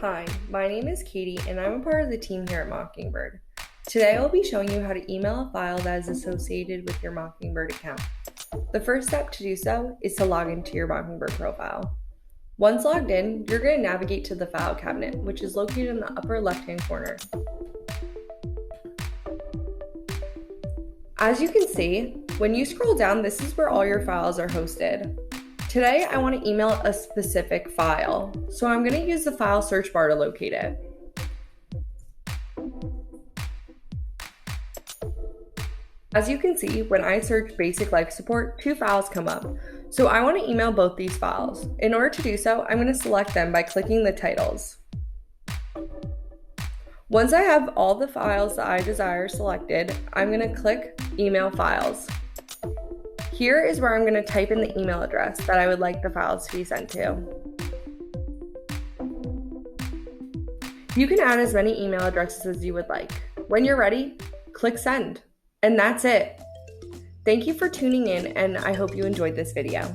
Hi, my name is Katie and I'm a part of the team here at Mockingbird. Today I'll be showing you how to email a file that is associated with your Mockingbird account. The first step to do so is to log into your Mockingbird profile. Once logged in, you're going to navigate to the file cabinet, which is located in the upper left-hand corner. As you can see, when you scroll down, this is where all your files are hosted. Today, I want to email a specific file, so I'm going to use the file search bar to locate it. As you can see, when I search basic life support, two files come up. So I want to email both these files. In order to do so, I'm going to select them by clicking the titles. Once I have all the files that I desire selected, I'm going to click Email Files. Here is where I'm going to type in the email address that I would like the files to be sent to. You can add as many email addresses as you would like. When you're ready, click Send. And that's it. Thank you for tuning in, and I hope you enjoyed this video.